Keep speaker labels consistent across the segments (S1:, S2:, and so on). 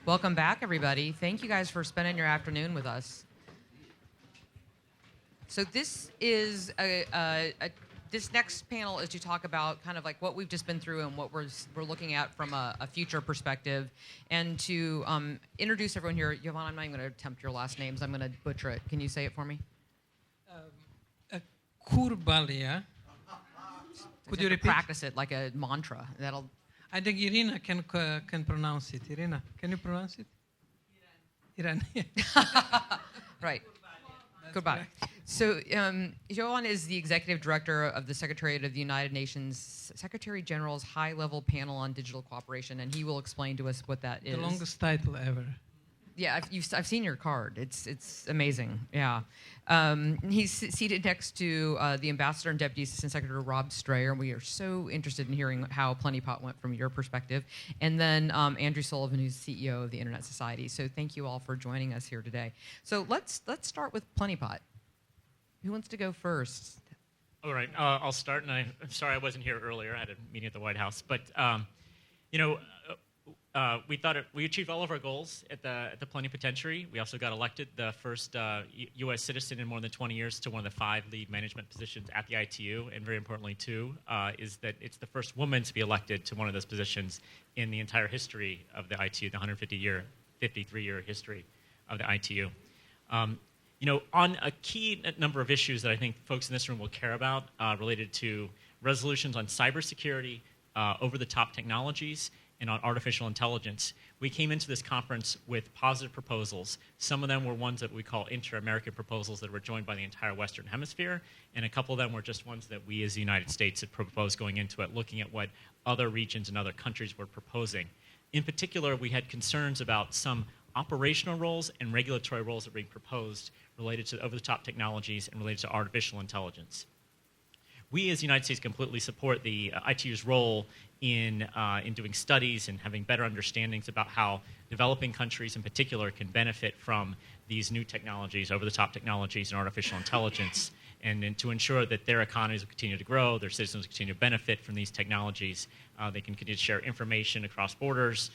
S1: Welcome back, everybody. Thank you guys for spending your afternoon with us. So this is this next panel is to talk about kind of like what we've just been through and what we're looking at from a future perspective, and to introduce everyone here. Jovan, I'm not even going to attempt your last names. I'm going to butcher it. Can you say it for me?
S2: Kurbalija. Could you repeat?
S1: Practice it like a mantra. That'll.
S2: I think Irina can pronounce it. Irina, can you pronounce it? Iran.
S1: Right. Goodbye. So Jovan is the executive director of the Secretariat of the United Nations Secretary General's high-level panel on digital cooperation, and he will explain to us what that is.
S2: The longest title ever.
S1: Yeah, I've seen your card. It's amazing. Yeah. He's seated next to the Ambassador and Deputy Assistant Secretary Rob Strayer, and we are so interested in hearing how Plentypot went from your perspective. And then Andrew Sullivan, who's CEO of the Internet Society. So thank you all for joining us here today. So let's start with Plentypot. Who wants to go first?
S3: All right, I'll start. And I'm sorry I wasn't here earlier. I had a meeting at the White House, but we thought we achieved all of our goals at the Plenipotentiary. We also got elected the first U.S. citizen in more than 20 years to one of the 5 lead management positions at the ITU, and very importantly, too, is that it's the first woman to be elected to one of those positions in the entire history of the ITU, the 53-year history of the ITU. On a key number of issues that I think folks in this room will care about related to resolutions on cybersecurity, over-the-top technologies, and on artificial intelligence, we came into this conference with positive proposals. Some of them were ones that we call inter-American proposals that were joined by the entire Western Hemisphere, and a couple of them were just ones that we as the United States had proposed going into it, looking at what other regions and other countries were proposing. In particular, we had concerns about some operational roles and regulatory roles that were being proposed related to over-the-top technologies and related to artificial intelligence. We as the United States completely support the ITU's role in doing studies and having better understandings about how developing countries in particular can benefit from these new technologies, over-the-top technologies and artificial intelligence, and to ensure that their economies will continue to grow, their citizens will continue to benefit from these technologies, they can continue to share information across borders.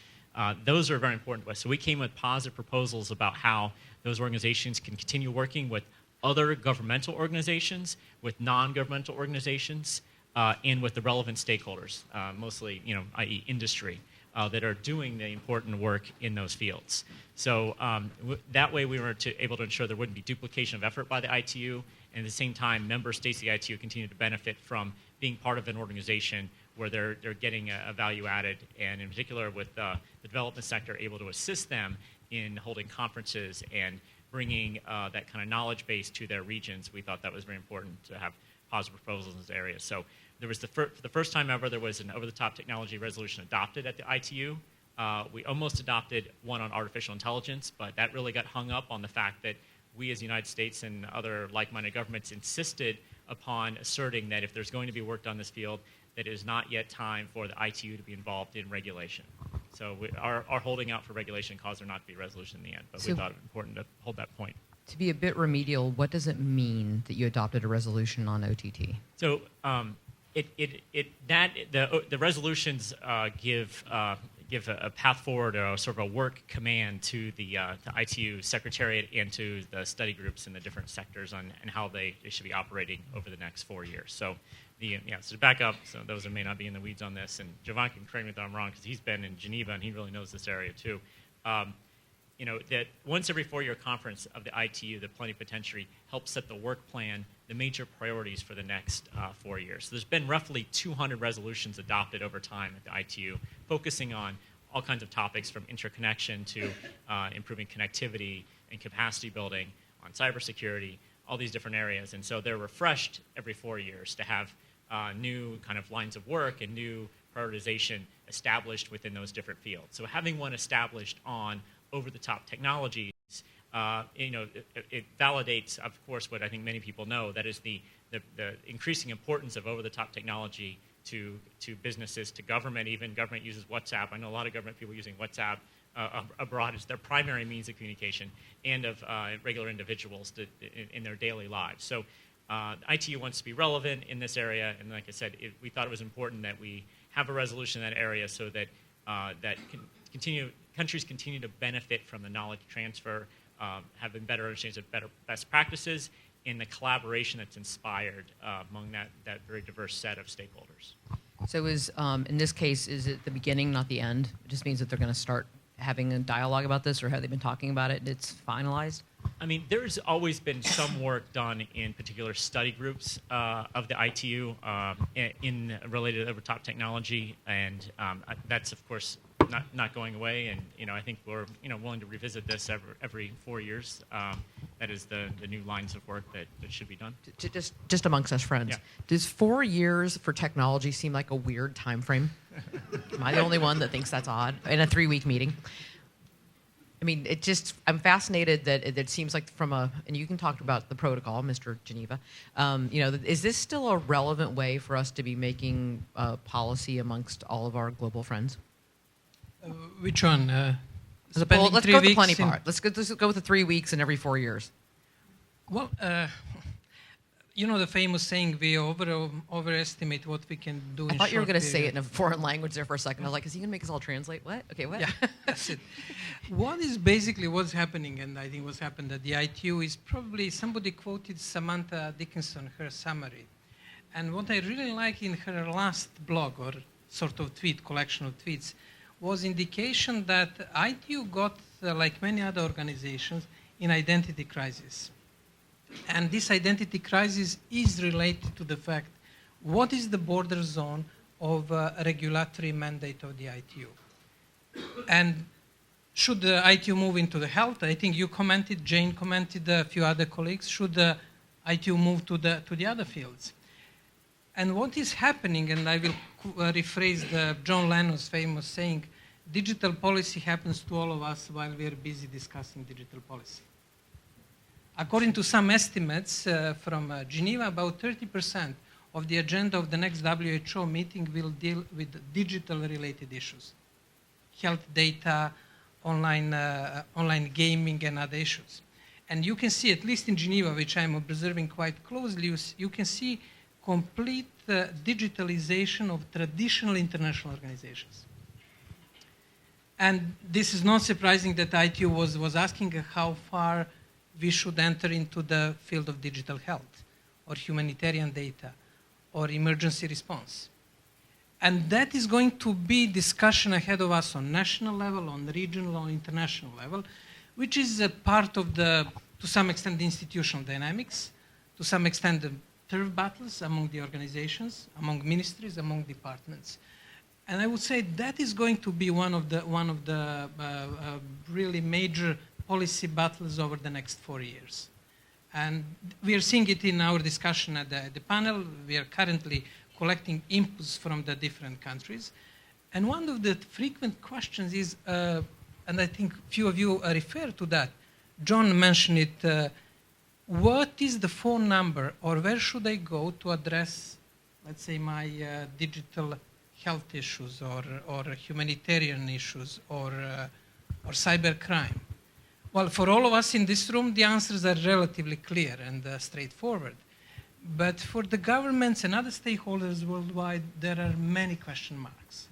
S3: Those are very important to us. So we came with positive proposals about how those organizations can continue working with other governmental organizations, with non-governmental organizations, and with the relevant stakeholders, mostly, i.e. industry, that are doing the important work in those fields. So that way we were able to ensure there wouldn't be duplication of effort by the ITU, and at the same time, member states of the ITU continue to benefit from being part of an organization where they're getting a value added, and in particular with the development sector able to assist them in holding conferences and bringing that kind of knowledge base to their regions. We thought that was very important to have positive proposals in this area. So there was for the first time ever, there was an over-the-top technology resolution adopted at the ITU. We almost adopted one on artificial intelligence, but that really got hung up on the fact that we as the United States and other like-minded governments insisted upon asserting that if there's going to be work done in this field, that it is not yet time for the ITU to be involved in regulation. So our holding out for regulation caused there not to be a resolution in the end, but we thought it important to hold that point.
S1: To be a bit remedial, what does it mean that you adopted a resolution on OTT?
S3: So the resolutions give a path forward or sort of a work command to the ITU Secretariat and to the study groups in the different sectors on and how they should be operating over the next 4 years. So so to back up, so those that may not be in the weeds on this, and Jovan can correct me if I'm wrong because he's been in Geneva and he really knows this area too. That once every 4-year conference of the ITU, the Plenipotentiary, helps set the work plan, the major priorities for the next 4 years. So there's been roughly 200 resolutions adopted over time at the ITU, focusing on all kinds of topics from interconnection to improving connectivity and capacity building, on cybersecurity, all these different areas. And so they're refreshed every 4 years to have new kind of lines of work and new prioritization established within those different fields. So having one established on over-the-top technologies, it validates, of course, what I think many people know, that is the increasing importance of over-the-top technology to businesses, to government. Even government uses WhatsApp. I know a lot of government people using WhatsApp abroad as their primary means of communication, and of regular individuals in their daily lives. So ITU wants to be relevant in this area, and like I said, we thought it was important that we have a resolution in that area so that that can continue countries continue to benefit from the knowledge transfer, having better understanding of better best practices, and the collaboration that's inspired among that very diverse set of stakeholders.
S1: So in this case, is it the beginning, not the end? It just means that they're going to start having a dialogue about this, or have they been talking about it and it's finalized?
S3: I mean, there's always been some work done in particular study groups of the ITU in related over top technology, and that's of course not going away. And I think we're willing to revisit this every 4 years. That is the new lines of work that should be done.
S1: Just amongst us friends,
S3: Yeah.
S1: Does 4 years for technology seem like a weird time frame? Am I the only one that thinks that's odd in a 3-week meeting? I mean, I'm fascinated that it seems like and you can talk about the protocol, Mr. Geneva. Is this still a relevant way for us to be making policy amongst all of our global friends?
S2: Which one?
S1: Let's go with the plenty part. Let's go with the 3 weeks and every 4 years.
S2: Well, the famous saying, we overestimate what we can do in
S1: I thought you were going to say
S2: period.
S1: it in a foreign language there for a second. I was like, is he going to make us all translate? What? Okay, what?
S2: Yeah, that's it. What is basically what's happening, and I think what's happened at the ITU is probably somebody quoted Samantha Dickinson, her summary. And what I really like in her last blog, or sort of collection of tweets, was indication that ITU got, like many other organizations, in identity crisis. And this identity crisis is related to the fact, what is the border zone of a regulatory mandate of the ITU? And should the ITU move into the health? I think you commented, Jane commented, a few other colleagues. Should the ITU move to the other fields? And what is happening, and I will rephrase John Lennon's famous saying, digital policy happens to all of us while we are busy discussing digital policy. According to some estimates from Geneva, about 30% of the agenda of the next WHO meeting will deal with digital-related issues. Health data, online gaming, and other issues. And you can see, at least in Geneva, which I'm observing quite closely, you can see complete digitalization of traditional international organizations. And this is not surprising that ITU was asking how far we should enter into the field of digital health, or humanitarian data, or emergency response. And that is going to be discussion ahead of us on national level, on regional, on international level, which is a part of to some extent, the institutional dynamics, to some extent, the turf battles among the organizations, among ministries, among departments. And I would say that is going to be one of the really major policy battles over the next 4 years. And we are seeing it in our discussion at the panel. We are currently collecting inputs from the different countries. And one of the frequent questions is, and I think few of you refer to that, John mentioned it, what is the phone number, or where should I go to address, let's say, my digital health issues, or humanitarian issues, or cybercrime? Well, for all of us in this room, the answers are relatively clear and straightforward. But for the governments and other stakeholders worldwide, there are many question marks.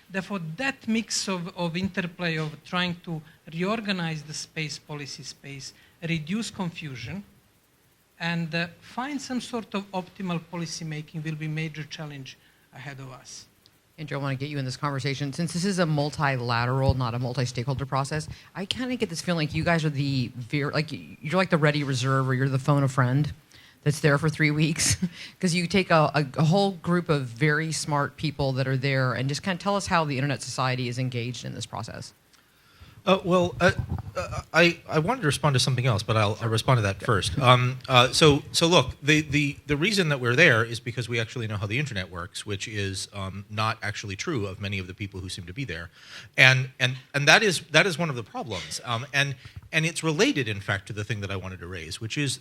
S2: Therefore, that mix of interplay of trying to reorganize the policy space, reduce confusion, and find some sort of optimal policy making will be a major challenge ahead of us.
S1: Andrew, I want to get you in this conversation. Since this is a multilateral, not a multi-stakeholder process, I kind of get this feeling like you guys are you're like the ready reserve, or you're the phone a friend that's there for 3 weeks, because you take a whole group of very smart people that are there and just kind of tell us how the Internet Society is engaged in this process.
S4: I wanted to respond to something else, but I'll respond to that first. So look, the reason that we're there is because we actually know how the internet works, which is not actually true of many of the people who seem to be there, and that is one of the problems, and it's related, in fact, to the thing that I wanted to raise, which is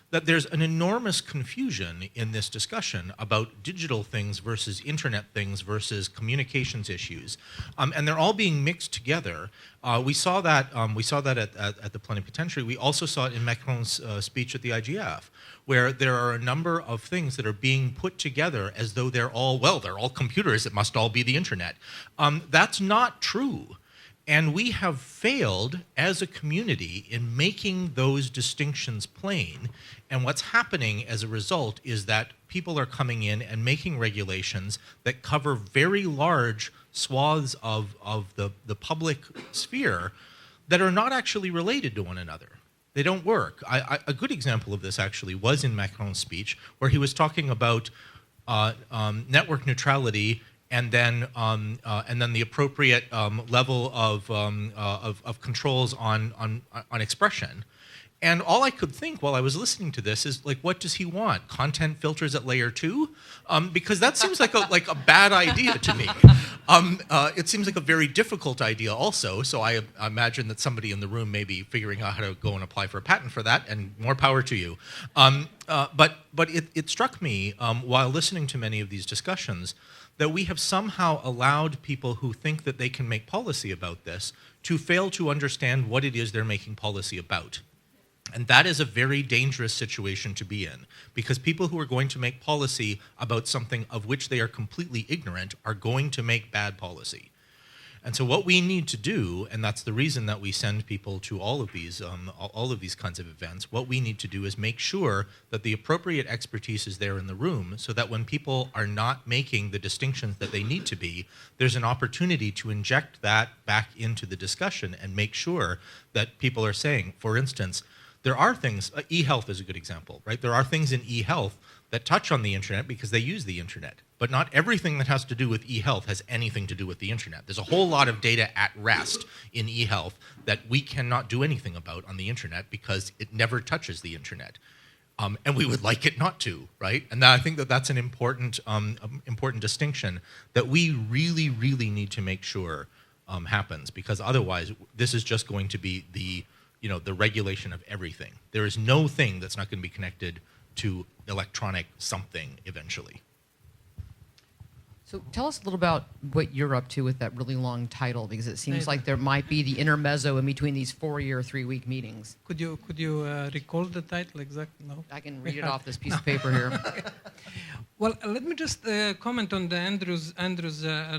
S4: that there's an enormous confusion in this discussion about digital things versus internet things versus communications issues, and they're all being mixed together. We saw that at the plenipotentiary. We also saw it in Macron's speech at the IGF, where there are a number of things that are being put together as though they're all computers. It must all be the internet. That's not true. And we have failed as a community in making those distinctions plain. And what's happening as a result is that people are coming in and making regulations that cover very large swaths of the public sphere that are not actually related to one another. They don't work. A good example of this actually was in Macron's speech, where he was talking about network neutrality and then the appropriate level of controls on expression. And all I could think while I was listening to this is, like, what does he want? Content filters at layer 2? Because that seems like a bad idea to me. It seems like a very difficult idea also, so I imagine that somebody in the room may be figuring out how to go and apply for a patent for that, and more power to you. But it struck me while listening to many of these discussions that we have somehow allowed people who think that they can make policy about this to fail to understand what it is they're making policy about. And that is a very dangerous situation to be in, because people who are going to make policy about something of which they are completely ignorant are going to make bad policy. And so what we need to do, and that's the reason that we send people to all of these kinds of events, what we need to do is make sure that the appropriate expertise is there in the room, so that when people are not making the distinctions that they need to be, there's an opportunity to inject that back into the discussion and make sure that people are saying, for instance, there are things, e-health is a good example, right? There are things in e-health that touch on the internet because they use the internet. But not everything that has to do with e-health has anything to do with the internet. There's a whole lot of data at rest in e-health that we cannot do anything about on the internet because it never touches the internet. And we would like it not to, right? And I think that that's an important distinction that we really, really need to make sure happens, because otherwise this is just going to be the regulation of everything. There is no thing that's not going to be connected to electronic something eventually.
S1: So tell us a little about what you're up to with that really long title, because it seems like there might be the intermezzo in between these 4-year, 3-week meetings.
S2: Could you recall the title exactly? No?
S1: I can read it off this piece of paper here.
S2: Well, let me just comment on the Andrew's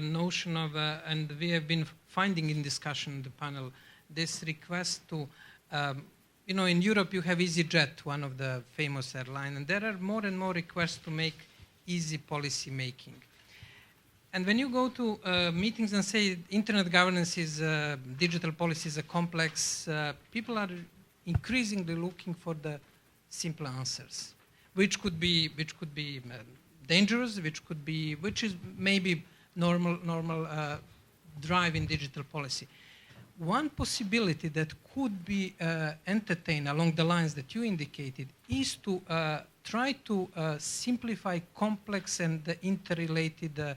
S2: notion of, and we have been finding in discussion in the panel, this request to, in Europe you have EasyJet, one of the famous airlines, and there are more and more requests to make easy policy making. And when you go to meetings and say internet governance is, digital policy is a complex, people are increasingly looking for the simple answers, which could be dangerous, which is maybe normal drive in digital policy. One possibility that could be entertained along the lines that you indicated is to try to simplify complex and interrelated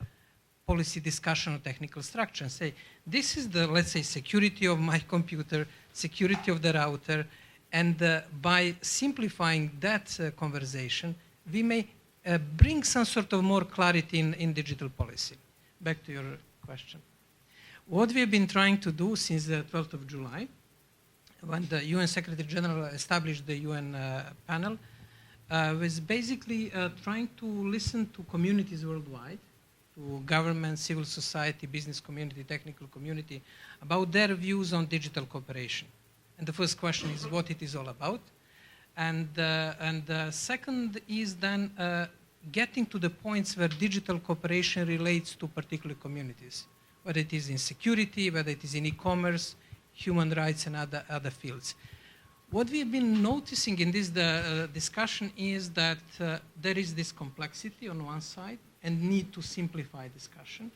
S2: policy discussion or technical structure, and say, this is the, let's say, security of my computer, security of the router, and by simplifying that conversation, we may bring some sort of more clarity in digital policy. Back to your question. What we have been trying to do since the 12th of July, when the UN Secretary General established the UN panel, was basically trying to listen to communities worldwide, to government, civil society, business community, technical community, about their views on digital cooperation. And the first question is what it is all about. And the second is then getting to the points where digital cooperation relates to particular communities, whether it is in security, whether it is in e-commerce, human rights, and other fields. What we've been noticing in this discussion is that there is this complexity on one side and need to simplify discussion.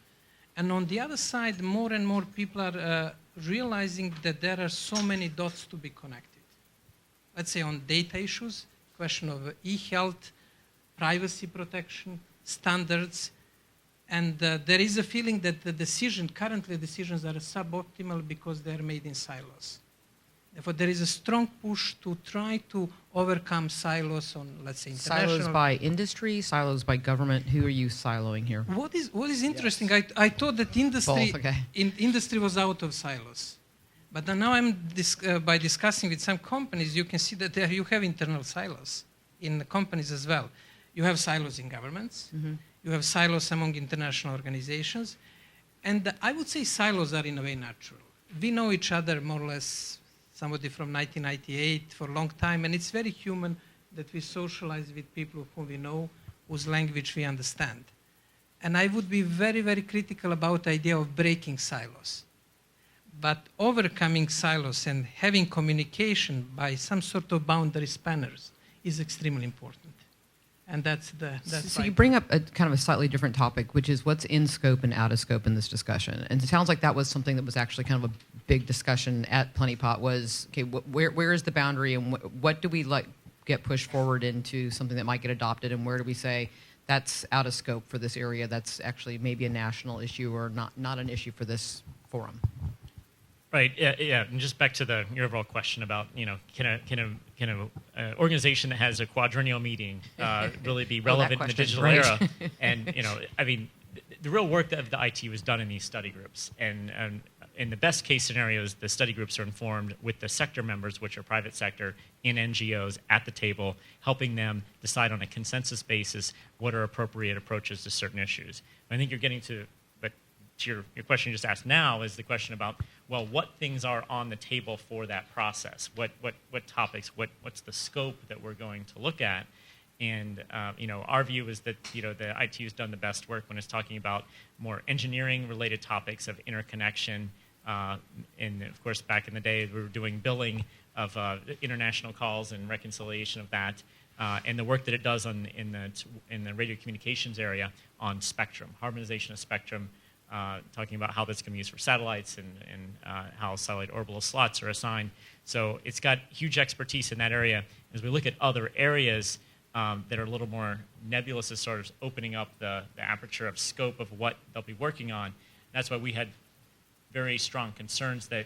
S2: And on the other side, more and more people are realizing that there are so many dots to be connected. Let's say on data issues, question of e-health, privacy protection, standards, and there is a feeling that currently decisions are suboptimal because they are made in silos. Therefore, there is a strong push to try to overcome silos on, let's say, international...
S1: Silos by industry, silos by government. Who are you siloing here?
S2: What is interesting, yes. I thought that industry,
S1: Both, okay.
S2: Industry was out of silos. But now by discussing with some companies, you can see that you have internal silos in the companies as well. You have silos in governments. Mm-hmm. You have silos among international organizations. And I would say silos are in a way natural. we know each other more or less, somebody from 1998 for a long time, and it's very human that we socialize with people whom we know, whose language we understand. And I would be very, very critical about the idea of breaking silos. But overcoming silos and having communication by some sort of boundary spanners is extremely important. And that's
S1: so you bring up a kind of a slightly different topic, which is what's in scope and out of scope in this discussion. And it sounds like that was something that was actually kind of a big discussion at Plenty Pot was, okay, where is the boundary and what do we get pushed forward into something that might get adopted, and where do we say that's out of scope for this area, that's actually maybe a national issue or not an issue for this forum?
S3: Right. Yeah. And just back to your overall question about, can an organization that has a quadrennial meeting really be relevant in the digital era? And I mean, the real work that the ITU has done in these study groups, and in the best case scenarios, the study groups are informed with the sector members, which are private sector, in NGOs at the table, helping them decide on a consensus basis what are appropriate approaches to certain issues. I think you're getting to your question you just asked now is the question about, well, what things are on the table for that process? What topics? What's the scope that we're going to look at? And our view is that the ITU has done the best work when it's talking about more engineering-related topics of interconnection. And of course, back in the day, we were doing billing of international calls and reconciliation of that. And the work that it does in the radio communications area on spectrum, harmonization of spectrum. Talking about how that's going to be used for satellites and how satellite orbital slots are assigned. So it's got huge expertise in that area. As we look at other areas that are a little more nebulous as sort of opening up the aperture of scope of what they'll be working on, that's why we had very strong concerns that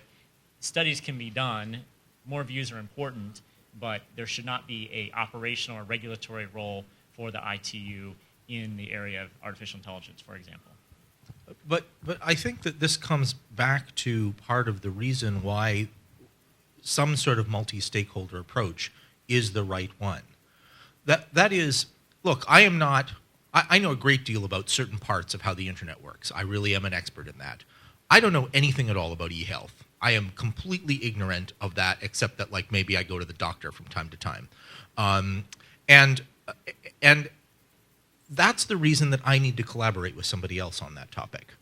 S3: studies can be done, more views are important, but there should not be a operational or regulatory role for the ITU in the area of artificial intelligence, for example.
S4: But I think that this comes back to part of the reason why some sort of multi-stakeholder approach is the right one. That is, look, I know a great deal about certain parts of how the internet works. I really am an expert in that. I don't know anything at all about e-health. I am completely ignorant of that, except that maybe I go to the doctor from time to time. And that's the reason that I need to collaborate with somebody else on that topic.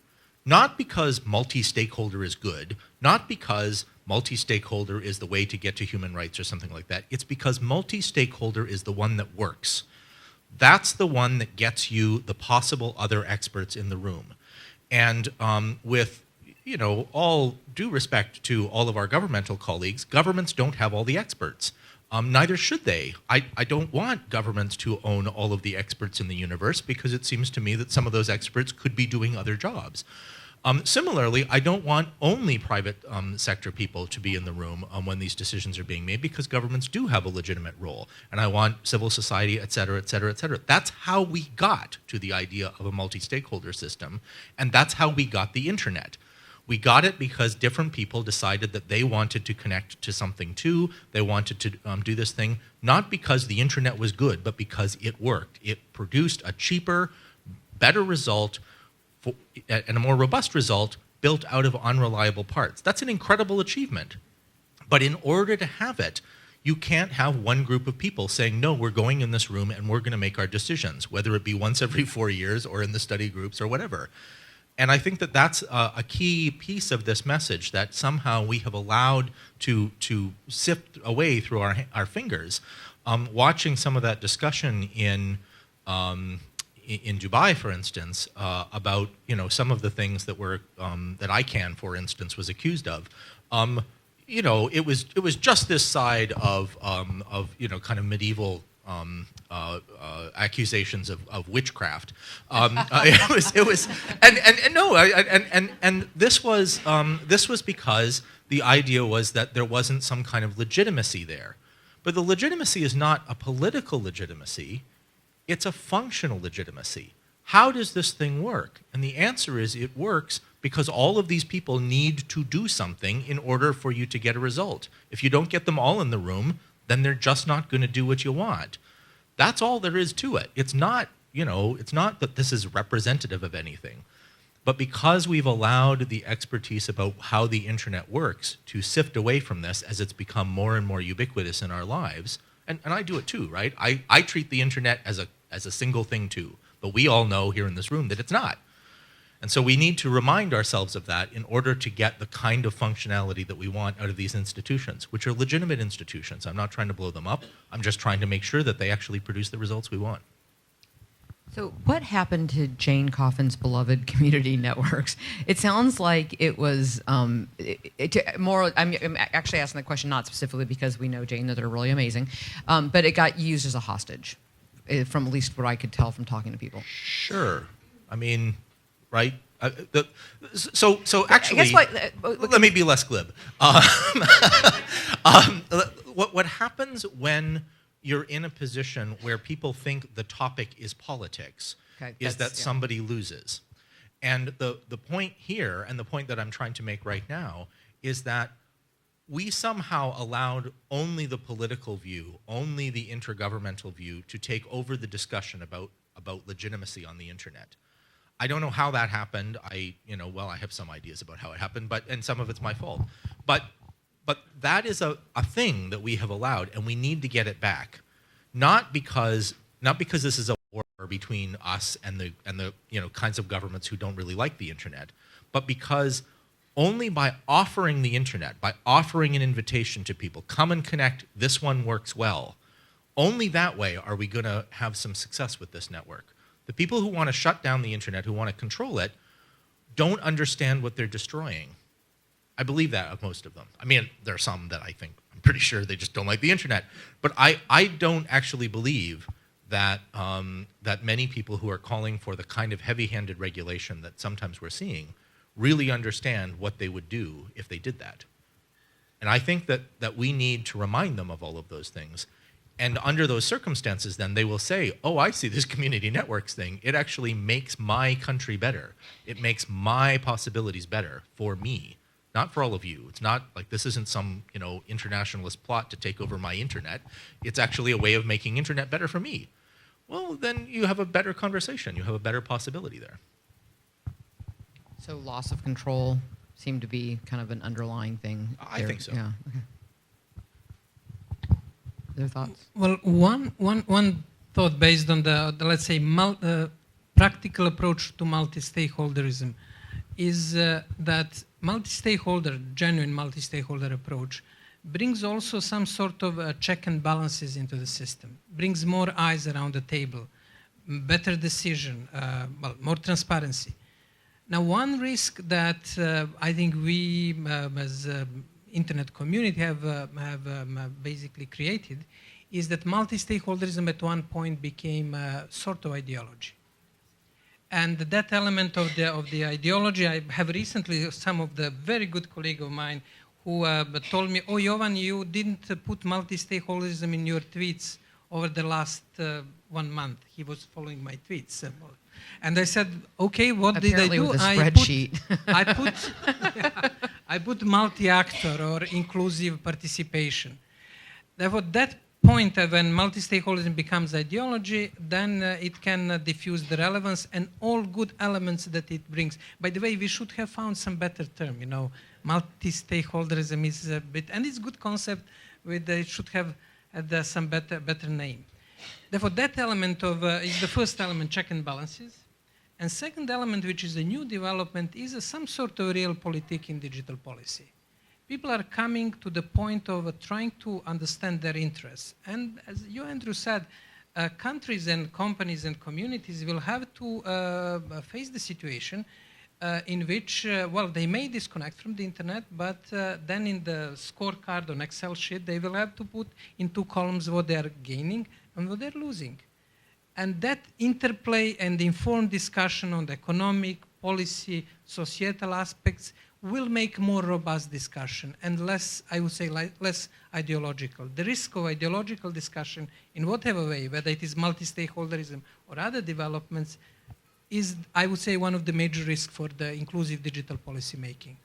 S4: Not because multi-stakeholder is good, not because multi-stakeholder is the way to get to human rights or something like that. It's because multi-stakeholder is the one that works. That's the one that gets you the possible other experts in the room. And with all due respect to all of our governmental colleagues, governments don't have all the experts. Neither should they. I don't want governments to own all of the experts in the universe because it seems to me that some of those experts could be doing other jobs. Similarly, I don't want only private sector people to be in the room when these decisions are being made because governments do have a legitimate role. And I want civil society, et cetera, et cetera, et cetera. That's how we got to the idea of a multi-stakeholder system, and that's how we got the internet. We got it because different people decided that they wanted to connect to something too. They wanted to do this thing, not because the internet was good, but because it worked. It produced a cheaper, better result and a more robust result built out of unreliable parts. That's an incredible achievement. But in order to have it, you can't have one group of people saying, no, we're going in this room and we're going to make our decisions, whether it be once every 4 years or in the study groups or whatever. And I think that that's a key piece of this message that somehow we have allowed to sift away through our fingers. Watching some of that discussion in Dubai, for instance, about some of the things that were that ICANN, for instance, was accused of. It was just this side of kind of medieval accusations of witchcraft. It was, and this was because the idea was that there wasn't some kind of legitimacy there, but the legitimacy is not a political legitimacy; it's a functional legitimacy. How does this thing work? And the answer is it works because all of these people need to do something in order for you to get a result. If you don't get them all in the room, then they're just not going to do what you want. That's all there is to it. It's not, it's not that this is representative of anything. But because we've allowed the expertise about how the internet works to sift away from this as it's become more and more ubiquitous in our lives, and I do it too, right? I treat the internet as a single thing too, but we all know here in this room that it's not. And so we need to remind ourselves of that in order to get the kind of functionality that we want out of these institutions, which are legitimate institutions. I'm not trying to blow them up. I'm just trying to make sure that they actually produce the results we want.
S1: So what happened to Jane Coffin's beloved community networks? It sounds like it was more. I'm actually asking the question not specifically because we know, Jane, that they're really amazing, but it got used as a hostage, from at least what I could tell from talking to people.
S4: Sure. I mean, right? So actually,
S1: I guess
S4: let me be less glib. What happens when you're in a position where people think the topic is politics is that somebody loses. And the point here, and the point that I'm trying to make right now, is that we somehow allowed only the political view, only the intergovernmental view to take over the discussion about legitimacy on the internet. I don't know how that happened. I have some ideas about how it happened, and some of it's my fault. But that is a thing that we have allowed, and we need to get it back. Not because this is a war between us and the kinds of governments who don't really like the internet, but because only by offering the internet, by offering an invitation to people, come and connect, this one works well, only that way are we going to have some success with this network. The people who want to shut down the internet, who want to control it, don't understand what they're destroying. I believe that of most of them. I mean, there are some that I'm pretty sure they just don't like the internet. But I don't actually believe that that many people who are calling for the kind of heavy-handed regulation that sometimes we're seeing really understand what they would do if they did that. And I think that we need to remind them of all of those things. And under those circumstances, then they will say, oh, I see this community networks thing. It actually makes my country better. It makes my possibilities better for me, not for all of you. It's not like this isn't some internationalist plot to take over my internet. It's actually a way of making internet better for me. Well, then you have a better conversation. You have a better possibility there.
S1: So loss of control seemed to be kind of an underlying thing.
S4: I think so.
S1: Yeah. Okay. Other thoughts?
S2: Well, one thought based on the let's say practical approach to multi-stakeholderism is that genuine multi-stakeholder approach brings also some sort of check and balances into the system, brings more eyes around the table, better decision, more transparency. Now, one risk that I think we as internet community have basically created is that multi-stakeholderism at one point became a sort of ideology. And that element of the ideology, I have recently some of the very good colleagues of mine who told me, oh, Jovan, you didn't put multi-stakeholderism in your tweets over the last 1 month. He was following my tweets. And I said, okay, what did I do?
S1: With a spreadsheet.
S2: I put multi-actor or inclusive participation. Therefore, that point when multi-stakeholderism becomes ideology, then it can diffuse the relevance and all good elements that it brings. By the way, we should have found some better term. Multi-stakeholderism is a bit, and it's a good concept. It should have had some better name. Therefore, that element is the first element, check and balances. And second element, which is a new development, is some sort of realpolitik in digital policy. People are coming to the point of trying to understand their interests. And as you, Andrew, said, countries and companies and communities will have to face the situation in which, they may disconnect from the internet, but then in the scorecard on Excel sheet, they will have to put in 2 columns what they are gaining and what they're losing. And that interplay and informed discussion on the economic, policy, societal aspects will make more robust discussion and less, I would say, less ideological. The risk of ideological discussion in whatever way, whether it is multi-stakeholderism or other developments, is, I would say, one of the major risks for the inclusive digital policy making.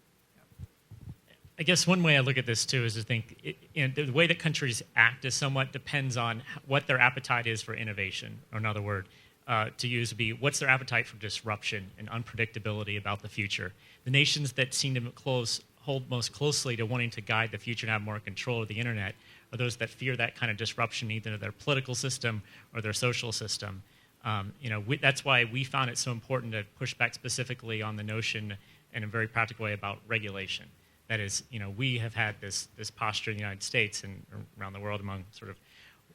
S3: I guess one way I look at this too is to think the way that countries act is somewhat depends on what their appetite is for innovation. Or in other words, to use would be, what's their appetite for disruption and unpredictability about the future? The nations that seem to hold most closely to wanting to guide the future and have more control of the internet are those that fear that kind of disruption, either to their political system or their social system. That's why we found it so important to push back specifically on the notion in a very practical way about regulation. That is, we have had this posture in the United States and around the world among sort of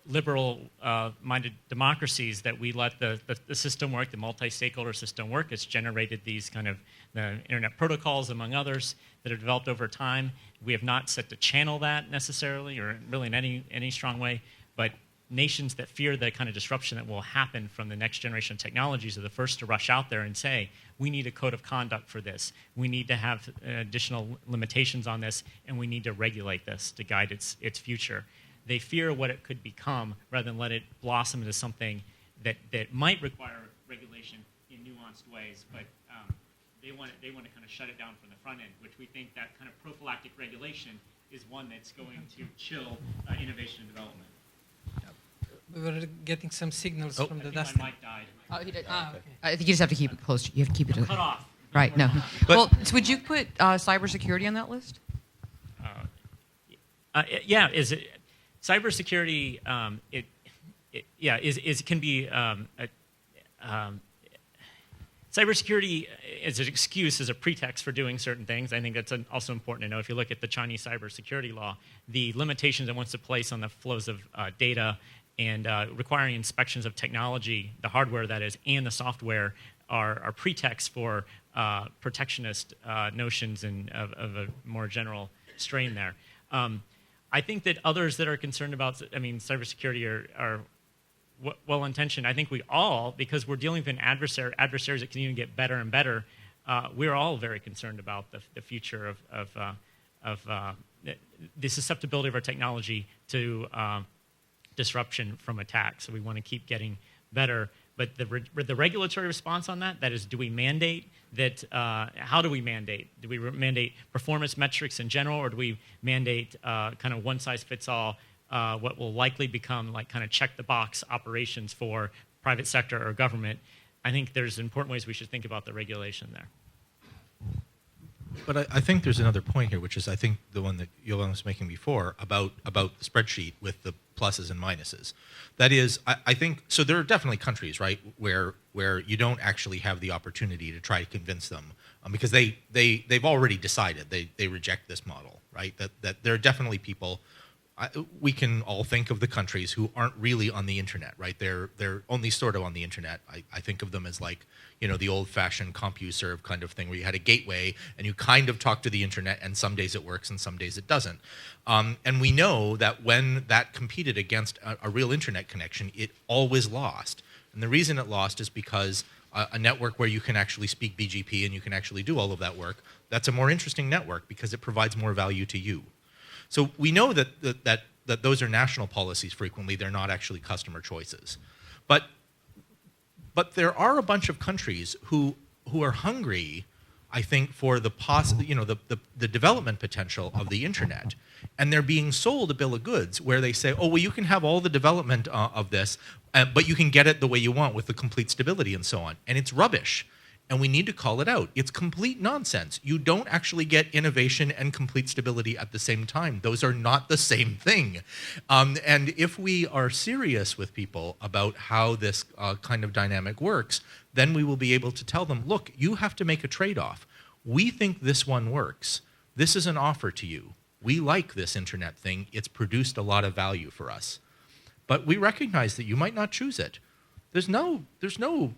S3: liberal-minded democracies that we let the system work, the multi-stakeholder system work. It's generated these kind of the internet protocols, among others, that have developed over time. We have not set to channel that necessarily, or really in any strong way, but nations that fear the kind of disruption that will happen from the next generation of technologies are the first to rush out there and say, we need a code of conduct for this. We need to have additional limitations on this, and we need to regulate this to guide its future. They fear what it could become rather than let it blossom into something that might require regulation in nuanced ways, but they want to kind of shut it down from the front end, which we think that kind of prophylactic regulation is one that's going to chill innovation and development.
S2: We were getting some signals from the dust.
S3: My mic died.
S1: Oh, he did.
S2: Okay.
S1: I think you just have to keep it close. You have to keep it
S3: Cut off.
S1: right. No.
S4: But-
S1: So would you put cybersecurity on that list?
S3: Yeah, is it cybersecurity? Can be cybersecurity is an excuse, as a pretext for doing certain things. I think that's also important to know. If you look at the Chinese cybersecurity law, the limitations it wants to place on the flows of data and requiring inspections of technology, the hardware that is, and the software are pretexts for protectionist notions and of a more general strain there. I think that others that are concerned about, cybersecurity are well-intentioned. I think we all, because we're dealing with an adversaries that can even get better and better, we're all very concerned about the future of the susceptibility of our technology to disruption from attack. So we want to keep getting better. But the regulatory response on that is, do we mandate that? How do we mandate? Do we mandate performance metrics in general, or do we mandate kind of one-size-fits-all, what will likely become like kind of check-the-box operations for private sector or government? I think there's important ways we should think about the regulation there.
S4: But I think there's another point here, which is I think the one that Jovan was making before about the spreadsheet with the pluses and minuses. That is, I think, so there are definitely countries, right, where you don't actually have the opportunity to try to convince them because they've already decided they reject this model, right? That there are definitely people. We can all think of the countries who aren't really on the internet, right? They're only sort of on the internet. I think of them as like, the old-fashioned CompuServe kind of thing where you had a gateway and you kind of talk to the internet, and some days it works and some days it doesn't. And we know that when that competed against a real internet connection, it always lost. And the reason it lost is because a network where you can actually speak BGP and you can actually do all of that work, that's a more interesting network because it provides more value to you. So we know that those are national policies frequently. They're not actually customer choices. But there are a bunch of countries who are hungry, I think, for the development potential of the internet. And they're being sold a bill of goods where they say, oh, well, you can have all the development of this, but you can get it the way you want with the complete stability and so on. And it's rubbish. And we need to call it out. It's complete nonsense. You don't actually get innovation and complete stability at the same time. Those are not the same thing. And if we are serious with people about how this kind of dynamic works, then we will be able to tell them, look, you have to make a trade-off. We think this one works. This is an offer to you. We like this internet thing. It's produced a lot of value for us. But we recognize that you might not choose it. There's no,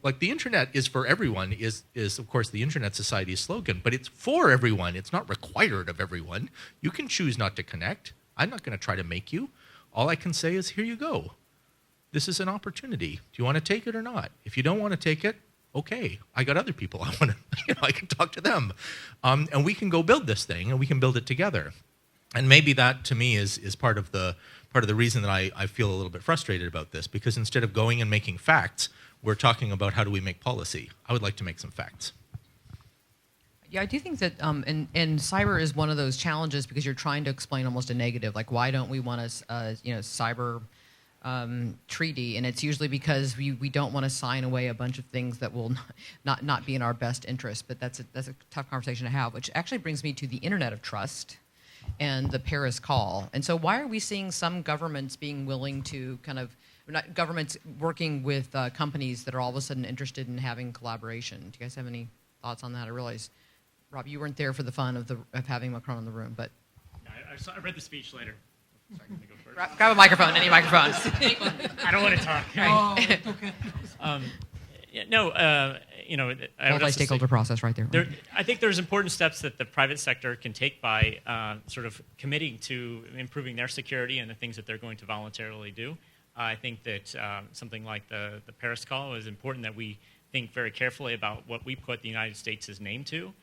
S4: like the internet is for everyone is of course the Internet Society's slogan, but it's for everyone. It's not required of everyone. You can choose not to connect. I'm not going to try to make you. All I can say is, here you go. This is an opportunity. Do you want to take it or not? If you don't want to take it, okay. I got other people I want to, I can talk to them. And we can go build this thing and we can build it together. And maybe that to me is part of the reason that I feel a little bit frustrated about this, because instead of going and making facts, we're talking about how do we make policy. I would like to make some facts.
S1: Yeah, I do think that, and cyber is one of those challenges because you're trying to explain almost a negative, like why don't we want to, cyber treaty, and it's usually because we don't want to sign away a bunch of things that will not be in our best interest. But that's a tough conversation to have, which actually brings me to the Internet of Trust and the Paris Call. And so why are we seeing some governments being willing to not governments working with companies that are all of a sudden interested in having collaboration? Do you guys have any thoughts on that? I realize, Rob, you weren't there for the fun of having Macron in the room, but...
S3: No, I read the speech later. Sorry, let me go first.
S1: Grab a microphone, any microphone.
S3: I don't want to talk.
S2: Oh, okay.
S1: Multi-stakeholder process right there.
S3: I think there's important steps that the private sector can take by sort of committing to improving their security and the things that they're going to voluntarily do. I think that something like the Paris Call is important that we think very carefully about what we put the United States' name to,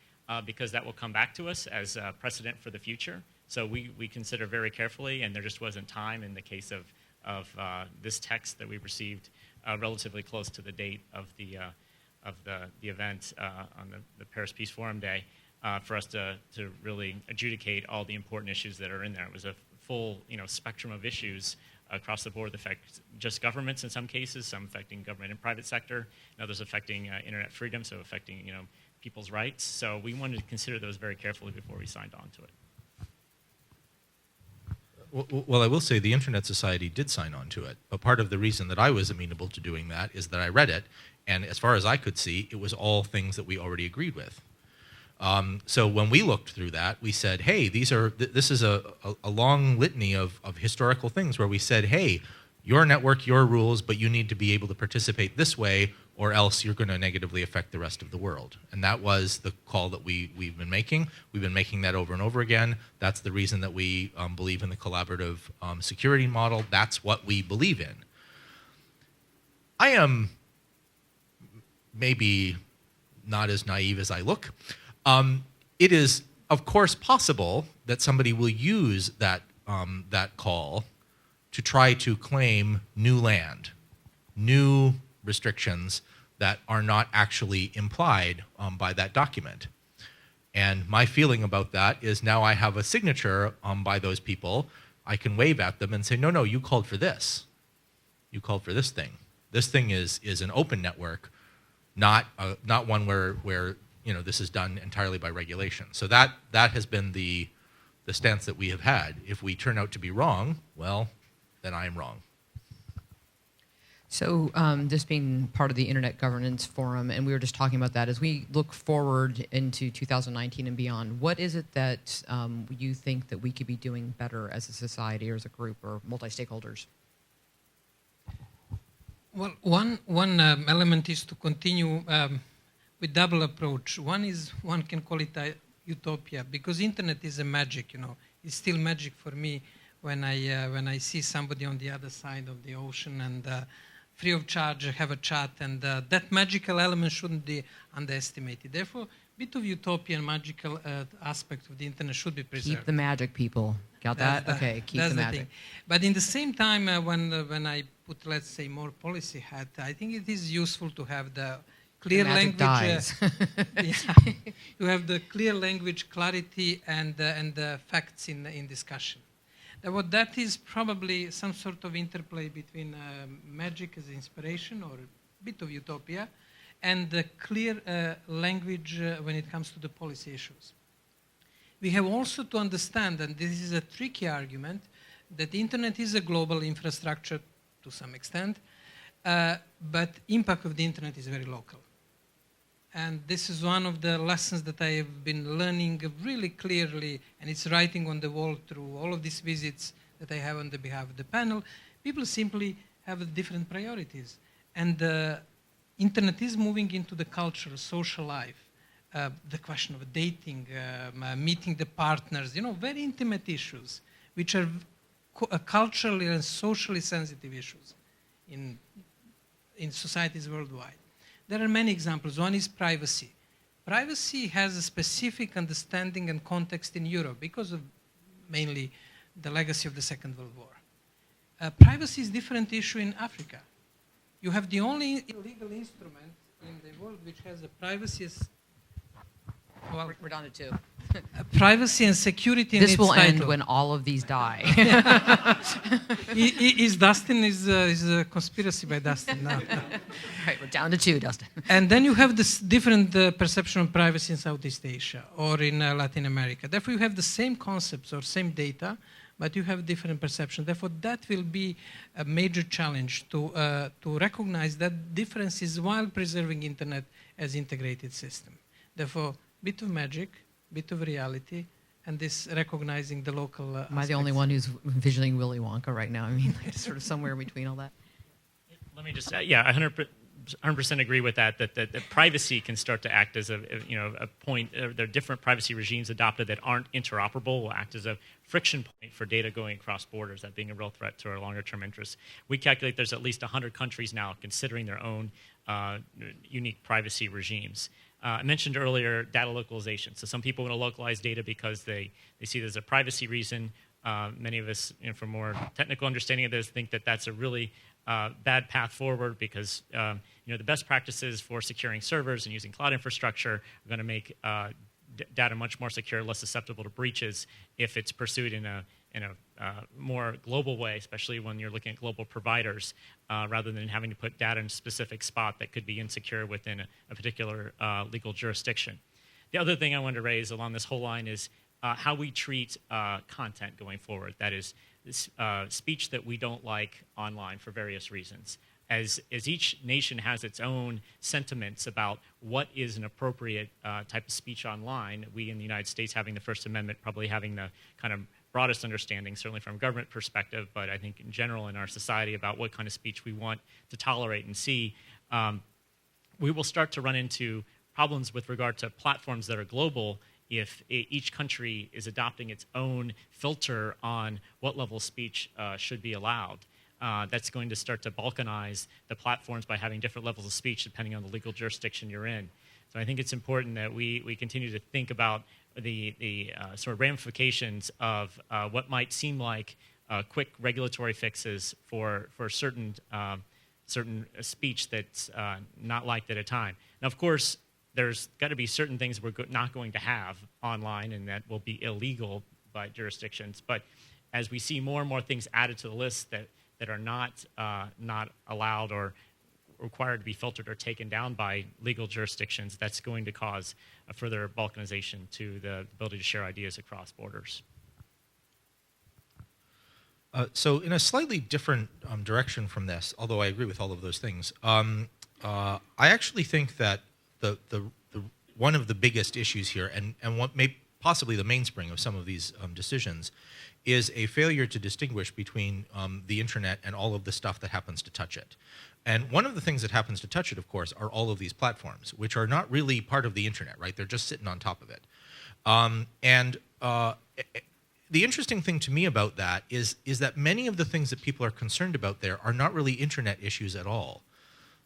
S3: because that will come back to us as a precedent for the future. So we consider very carefully, and there just wasn't time in the case of this text that we received relatively close to the date of the event on the Paris Peace Forum Day for us to really adjudicate all the important issues that are in there. It was a full spectrum of issues across the board that affect just governments in some cases, some affecting government and private sector, and others affecting internet freedom, so affecting people's rights. So we wanted to consider those very carefully before we signed on to it.
S4: Well, I will say the Internet Society did sign on to it, but part of the reason that I was amenable to doing that is that I read it, and as far as I could see, it was all things that we already agreed with. So when we looked through that, we said, hey, this is a long litany of historical things where we said, hey, your network, your rules, but you need to be able to participate this way, or else you're going to negatively affect the rest of the world. And that was the call that we've been making. We've been making that over and over again. That's the reason that we believe in the collaborative security model. That's what we believe in. I am maybe not as naive as I look. It is, of course, possible that somebody will use that call to try to claim new land, new restrictions that are not actually implied by that document. And my feeling about that is now I have a signature by those people. I can wave at them and say, no, you called for this. You called for this thing. This thing is an open network, not one where this is done entirely by regulation. So that has been the stance that we have had. If we turn out to be wrong, well, then I am wrong.
S1: So this being part of the Internet Governance Forum, and we were just talking about that, as we look forward into 2019 and beyond, what is it that you think that we could be doing better as a society or as a group or multi-stakeholders?
S2: Well, one element is to continue with double approach. One can call it a utopia, because internet is a magic. It's still magic for me when I see somebody on the other side of the ocean and free of charge have a chat, and that magical element shouldn't be underestimated. Therefore, a bit of utopian magical aspect of the internet should be preserved.
S1: Keep the magic, people. Got that? Okay, keep the magic.
S2: Thing. But in the same time, when I put, let's say, more policy hat, I think it is useful to have the clear language. You have the clear language, clarity, and the facts in discussion. What that is probably some sort of interplay between magic as inspiration or a bit of utopia and the clear language when it comes to the policy issues. We have also to understand, and this is a tricky argument, that the internet is a global infrastructure to some extent, but impact of the internet is very local. And this is one of the lessons that I have been learning really clearly, and it's writing on the wall through all of these visits that I have on the behalf of the panel. People simply have different priorities. And the internet is moving into the cultural, social life, the question of dating, meeting the partners, very intimate issues, which are culturally and socially sensitive issues in societies worldwide. There are many examples. One is privacy. Privacy has a specific understanding and context in Europe because of mainly the legacy of the Second World War. Privacy is a different issue in Africa. You have the only legal instrument in the world which has a privacy.
S1: Well, we're down to two.
S2: Privacy and security.
S1: This
S2: in
S1: will
S2: its
S1: end
S2: title.
S1: when all of these die.
S2: Is Dustin is a conspiracy by Dustin now?
S1: Right, we're down to 2, Dustin.
S2: And then you have this different perception of privacy in Southeast Asia or in Latin America. Therefore, you have the same concepts or same data, but you have different perception. Therefore, that will be a major challenge to recognize that differences while preserving internet as integrated system. Therefore, bit of magic, bit of reality, and this recognizing the local
S1: Am I the only one who's envisioning Willy Wonka right now? I mean, like, sort of somewhere in between all that.
S3: Let me just, yeah, 100% agree with that privacy can start to act as a point. There are different privacy regimes adopted that aren't interoperable, will act as a friction point for data going across borders, that being a real threat to our longer-term interests. We calculate there's at least 100 countries now considering their own unique privacy regimes. I mentioned earlier data localization. So some people want to localize data because they see there's a privacy reason. Many of us, for more technical understanding of this, think that that's a really bad path forward because the best practices for securing servers and using cloud infrastructure are going to make data much more secure, less susceptible to breaches if it's pursued in a more global way, especially when you're looking at global providers, rather than having to put data in a specific spot that could be insecure within a particular legal jurisdiction. The other thing I wanted to raise along this whole line is how we treat content going forward. That is, speech that we don't like online for various reasons. As each nation has its own sentiments about what is an appropriate type of speech online, we in the United States, having the First Amendment, probably having the kind of broadest understanding, certainly from a government perspective, but I think in general in our society about what kind of speech we want to tolerate and see, we will start to run into problems with regard to platforms that are global if each country is adopting its own filter on what level of speech should be allowed. That's going to start to balkanize the platforms by having different levels of speech depending on the legal jurisdiction you're in. So I think it's important that we continue to think about the sort of ramifications of what might seem like quick regulatory fixes for certain speech that's not liked at a time. Now, of course, there's got to be certain things we're not going to have online and that will be illegal by jurisdictions. But as we see more and more things added to the list that are not allowed or required to be filtered or taken down by legal jurisdictions, that's going to cause a further balkanization to the ability to share ideas across borders.
S4: So in a slightly different direction from this, although I agree with all of those things, I actually think that the one of the biggest issues here, and what may possibly the mainspring of some of these decisions, is a failure to distinguish between the internet and all of the stuff that happens to touch it. And one of the things that happens to touch it, of course, are all of these platforms, which are not really part of the internet, right? They're just sitting on top of it. The interesting thing to me about that is that many of the things that people are concerned about there are not really internet issues at all.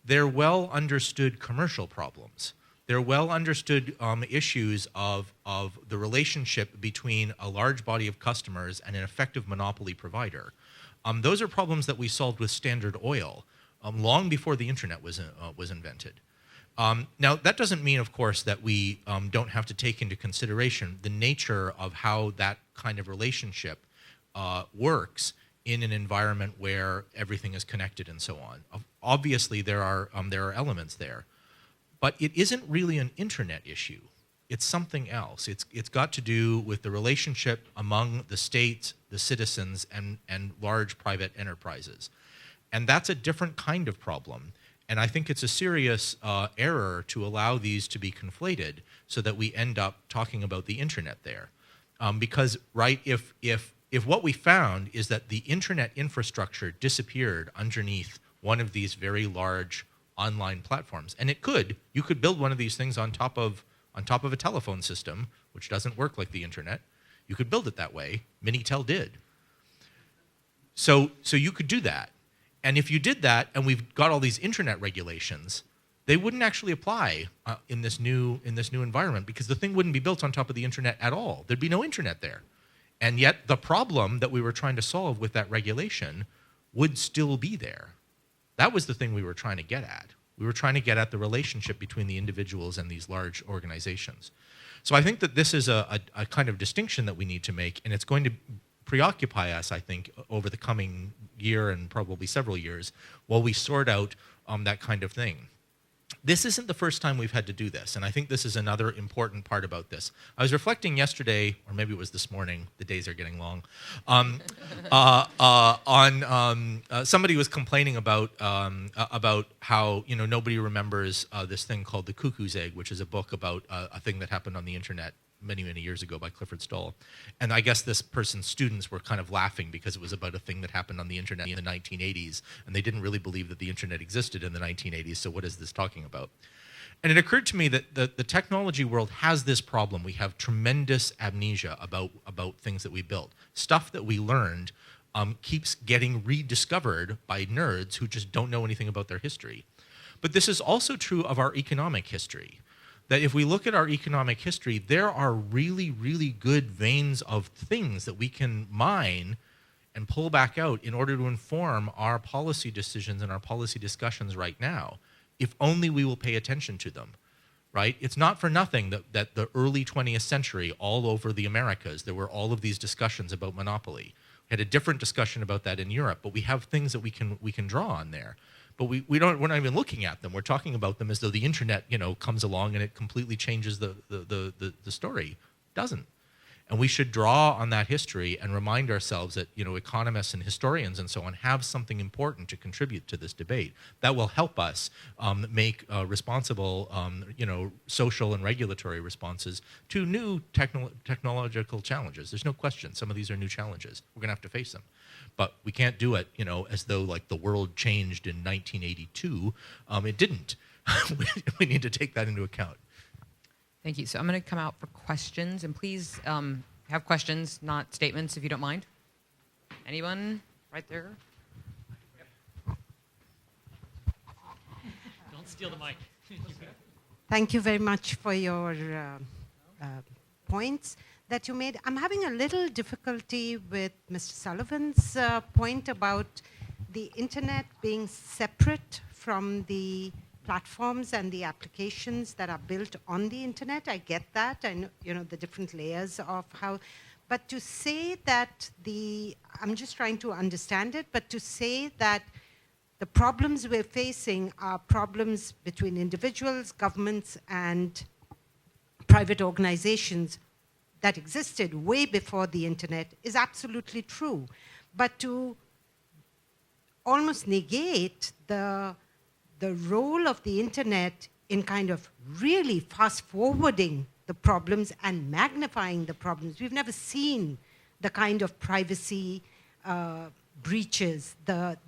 S4: They're well understood commercial problems. They're well understood issues of the relationship between a large body of customers and an effective monopoly provider. Those are problems that we solved with Standard Oil long before the internet was invented. Now, that doesn't mean, of course, that we don't have to take into consideration the nature of how that kind of relationship works in an environment where everything is connected and so on. Obviously, there are elements there. But it isn't really an internet issue. It's something else. It's got to do with the relationship among the state, the citizens, and large private enterprises. And that's a different kind of problem. And I think it's a serious error to allow these to be conflated so that we end up talking about the internet there. Because, right, if what we found is that the internet infrastructure disappeared underneath one of these very large online platforms, and you could build one of these things on top of a telephone system, which doesn't work like the internet. You could build it that way. Minitel did. So you could do that. And if you did that, and we've got all these internet regulations, they wouldn't actually apply in this new environment because the thing wouldn't be built on top of the internet at all. There'd be no internet there. And yet the problem that we were trying to solve with that regulation would still be there. That was the thing we were trying to get at. We were trying to get at the relationship between the individuals and these large organizations. So I think that this is a kind of distinction that we need to make, and it's going to preoccupy us, I think, over the coming year and probably several years while we sort out that kind of thing. This isn't the first time we've had to do this, and I think this is another important part about this. I was reflecting yesterday, or maybe it was this morning, the days are getting long, somebody was complaining about how nobody remembers this thing called The Cuckoo's Egg, which is a book about a thing that happened on the internet many, many years ago by Clifford Stoll. And I guess this person's students were kind of laughing because it was about a thing that happened on the internet in the 1980s, and they didn't really believe that the internet existed in the 1980s, so what is this talking about? And it occurred to me that the technology world has this problem. We have tremendous amnesia about things that we built. Stuff that we learned keeps getting rediscovered by nerds who just don't know anything about their history. But this is also true of our economic history. That if we look at our economic history, there are really, really good veins of things that we can mine and pull back out in order to inform our policy decisions and our policy discussions right now, if only we will pay attention to them, right? It's not for nothing that the early 20th century, all over the Americas, there were all of these discussions about monopoly. We had a different discussion about that in Europe, but we have things that we can draw on there. But we're not even looking at them. We're talking about them as though the internet, comes along and it completely changes the story. It doesn't. And we should draw on that history and remind ourselves that, economists and historians and so on have something important to contribute to this debate that will help us make responsible, social and regulatory responses to new technological challenges. There's no question. Some of these are new challenges. We're going to have to face them. But we can't do it, as though like the world changed in 1982. It didn't. We need to take that into account.
S1: Thank you. So I'm going to come out for questions, and please have questions, not statements, if you don't mind. Anyone right there?
S3: Don't steal the mic.
S5: Thank you very much for your points that you made. I'm having a little difficulty with Mr. Sullivan's point about the internet being separate from the platforms and the applications that are built on the internet. I get that. I know, the different layers of how, but to say that I'm just trying to understand it, but to say that the problems we're facing are problems between individuals, governments, and private organizations that existed way before the internet is absolutely true. But to almost negate the role of the internet in kind of really fast-forwarding the problems and magnifying the problems. We've never seen the kind of privacy breaches, the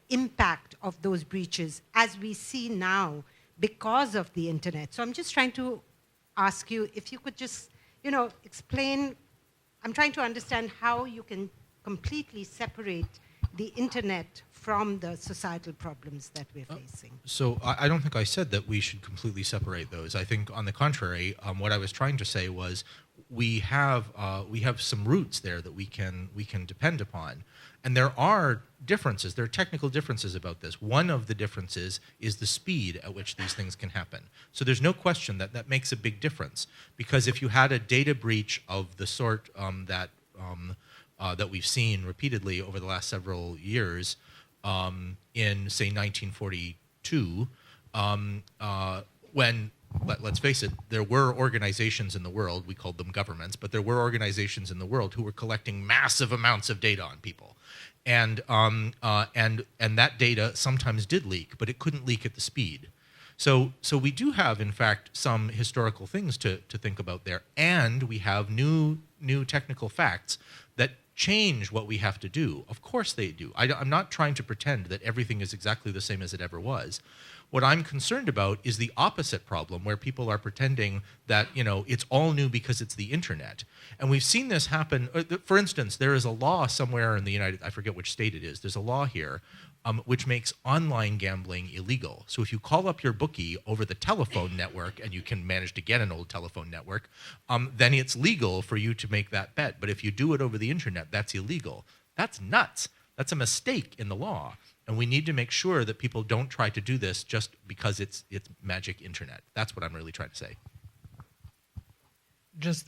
S5: impact of those breaches as we see now because of the internet. So I'm just trying to ask you if you could just, explain. I'm trying to understand how you can completely separate the internet from the societal problems that we're facing.
S4: So I don't think I said that we should completely separate those. I think, on the contrary, what I was trying to say was we have some roots there that we can depend upon, and there are differences. There are technical differences about this. One of the differences is the speed at which these things can happen. So there's no question that makes a big difference, because if you had a data breach of the sort that we've seen repeatedly over the last several years, in, say, 1942, when, let's face it, there were organizations in the world, we called them governments, but there were organizations in the world who were collecting massive amounts of data on people. And that data sometimes did leak, but it couldn't leak at the speed. So we do have, in fact, some historical things to think about there, and we have new technical facts that change what we have to do. Of course they do. I'm not trying to pretend that everything is exactly the same as it ever was. What I'm concerned about is the opposite problem, where people are pretending that, it's all new because it's the internet. And we've seen this happen. For instance, there is a law somewhere in the I forget which state it is, there's a law here which makes online gambling illegal. So if you call up your bookie over the telephone network, and you can manage to get an old telephone network, then it's legal for you to make that bet. But if you do it over the internet, that's illegal. That's nuts. That's a mistake in the law. And we need to make sure that people don't try to do this just because it's magic internet. That's what I'm really trying to say.
S2: Just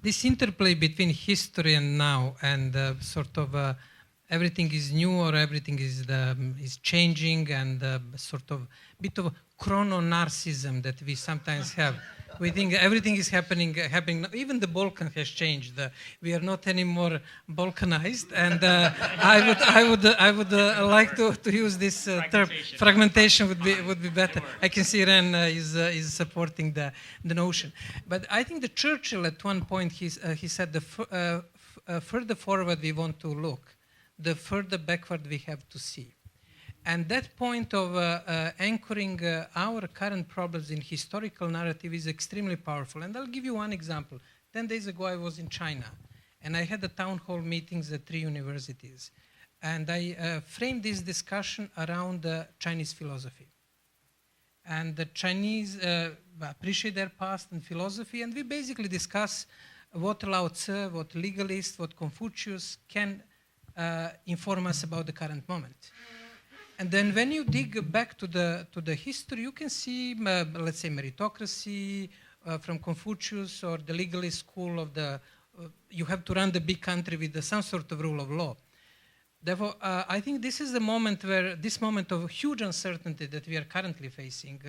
S2: this interplay between history and now, and sort of everything is new or everything is changing, and sort of bit of chrono-narcissism that we sometimes have. We think everything is happening now. Even the Balkan has changed. We are not anymore Balkanized, and I would like to use this term. Fragmentation would be better. I can see Ren is supporting the notion. But I think the Churchill at one point he said the further forward we want to look, the further backward we have to see. And that point of anchoring our current problems in historical narrative is extremely powerful. And I'll give you one example. 10 days ago, I was in China, and I had a town hall meetings at 3 universities. And I framed this discussion around Chinese philosophy. And the Chinese appreciate their past and philosophy, and we basically discuss what Lao Tzu, what legalists, what Confucius can inform us about the current moment. And then when you dig back to the history, you can see, let's say, meritocracy from Confucius, or the legalist school of you have to run the big country with some sort of rule of law. Therefore, I think this is the moment where, this moment of huge uncertainty that we are currently facing,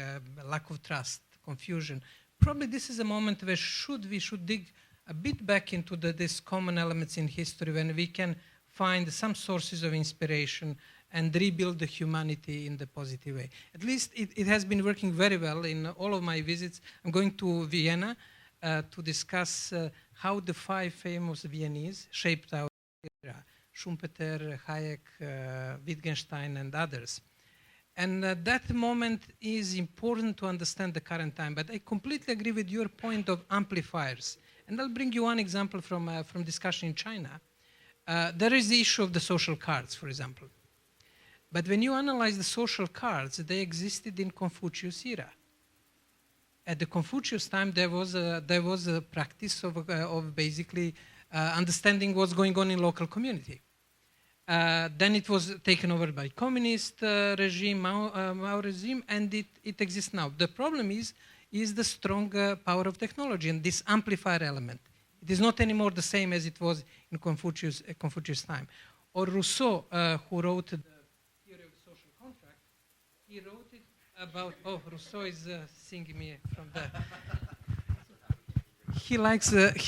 S2: lack of trust, confusion, probably this is a moment where we should dig a bit back into these common elements in history, when we can find some sources of inspiration and rebuild the humanity in the positive way. At least it has been working very well in all of my visits. I'm going to Vienna to discuss how the 5 famous Viennese shaped our era: Schumpeter, Hayek, Wittgenstein, and others. And that moment is important to understand the current time. But I completely agree with your point of amplifiers. And I'll bring you one example from discussion in China. There is the issue of the social cards, for example. But when you analyze the social cards, they existed in Confucius era. At the Confucius time, there was a practice of basically understanding what's going on in local community. Then it was taken over by communist regime, Mao regime, and it exists now. The problem is the strong power of technology and this amplifier element. It is not anymore the same as it was in Confucius time. Or Rousseau, who wrote he wrote it about, Rousseau is singing me from there. He